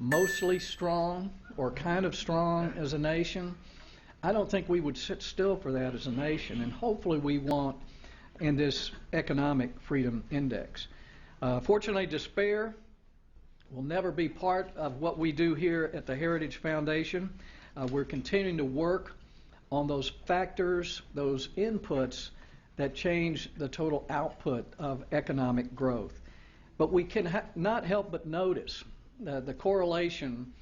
mostly strong or kind of strong as a nation, I don't think we would sit still for that as a nation, and hopefully we won't in this economic freedom index. Fortunately, despair will never be part of what we do here at the Heritage Foundation. We're continuing to work on those factors, those inputs that change the total output of economic growth. But we can not help but notice the correlation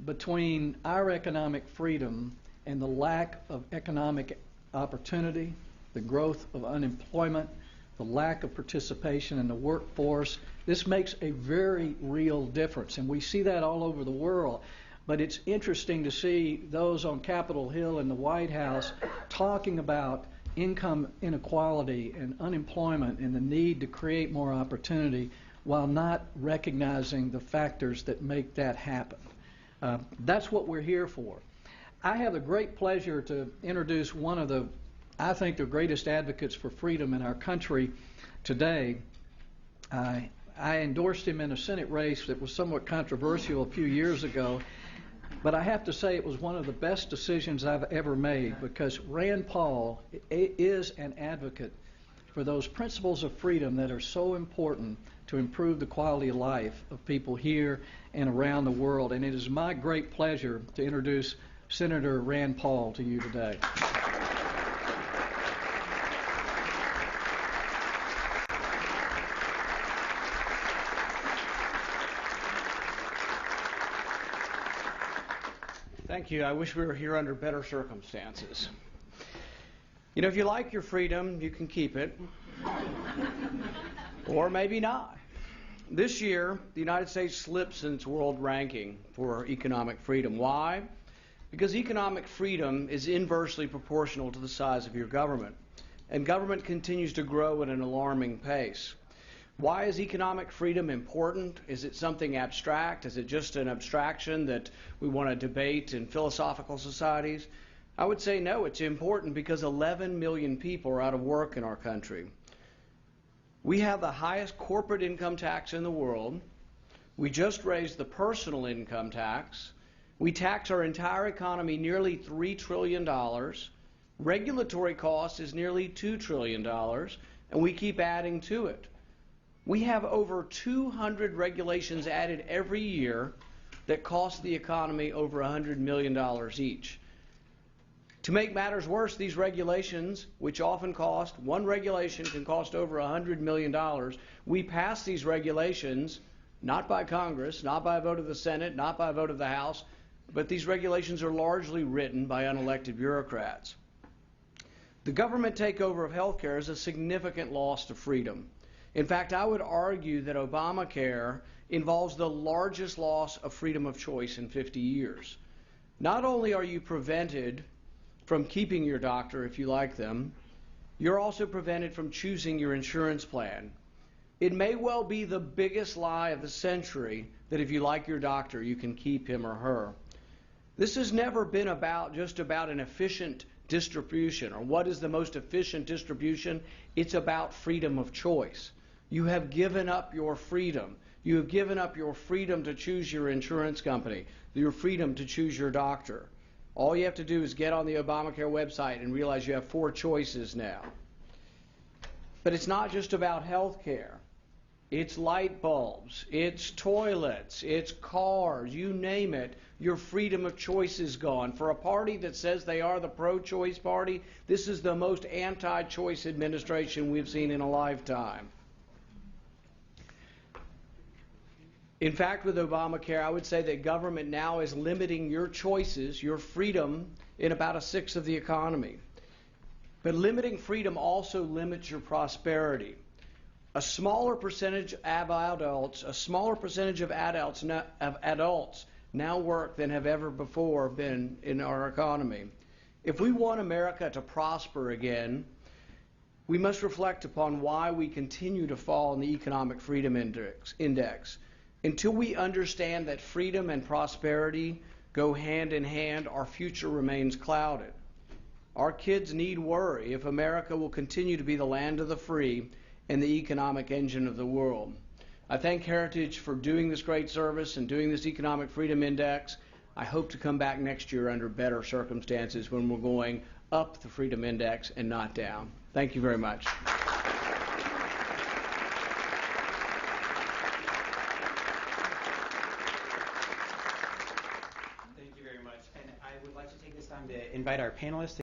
between our economic freedom and the lack of economic opportunity, the growth of unemployment, the lack of participation in the workforce. This makes a very real difference, and we see that all over the world. But it's interesting to see those on Capitol Hill and the White House talking about income inequality and unemployment and the need to create more opportunity while not recognizing the factors that make that happen. That's what we're here for. I have the great pleasure to introduce one of the, I think, the greatest advocates for freedom in our country today. I endorsed him in a Senate race that was somewhat controversial a few years ago, but I have to say it was one of the best decisions I've ever made, because Rand Paul is an advocate for those principles of freedom that are so important to improve the quality of life of people here and around the world. And it is my great pleasure to introduce Senator Rand Paul to you today. Thank you. I wish we were here under better circumstances. You know, if you like your freedom, you can keep it. Or maybe not. This year, the United States slips in its world ranking for economic freedom. Why? Because economic freedom is inversely proportional to the size of your government. And government continues to grow at an alarming pace. Why is economic freedom important? Is it something abstract? Is it just an abstraction that we want to debate in philosophical societies? I would say no, it's important because 11 million people are out of work in our country. We have the highest corporate income tax in the world. We just raised the personal income tax. We tax our entire economy nearly $3 trillion. Regulatory cost is nearly $2 trillion, and we keep adding to it. We have over 200 regulations added every year that cost the economy over $100 million each. To make matters worse, these regulations, which often cost, one regulation can cost over $100 million, we pass these regulations not by Congress, not by a vote of the Senate, not by a vote of the House, but these regulations are largely written by unelected bureaucrats. The government takeover of health care is a significant loss to freedom. In fact, I would argue that Obamacare involves the largest loss of freedom of choice in 50 years. Not only are you prevented from keeping your doctor if you like them, you're also prevented from choosing your insurance plan. It may well be the biggest lie of the century that if you like your doctor, you can keep him or her. This has never been just about an efficient distribution or what is the most efficient distribution. It's about freedom of choice. You have given up your freedom. You have given up your freedom to choose your insurance company, your freedom to choose your doctor. All you have to do is get on the Obamacare website and realize you have 4 choices now. But it's not just about health care. It's light bulbs, it's toilets, it's cars, you name it. Your freedom of choice is gone. For a party that says they are the pro-choice party, this is the most anti-choice administration we've seen in a lifetime. In fact, with Obamacare, I would say that government now is limiting your choices, your freedom, in about 1/6 of the economy. But limiting freedom also limits your prosperity. A smaller percentage of adults now work than have ever before been in our economy. If we want America to prosper again, we must reflect upon why we continue to fall in the economic freedom index. Until we understand that freedom and prosperity go hand in hand, our future remains clouded. Our kids need worry if America will continue to be the land of the free and the economic engine of the world. I thank Heritage for doing this great service and doing this Economic Freedom Index. I hope to come back next year under better circumstances when we're going up the Freedom Index and not down. Thank you very much. Thank you very much. And I would like to take this time to invite our panelists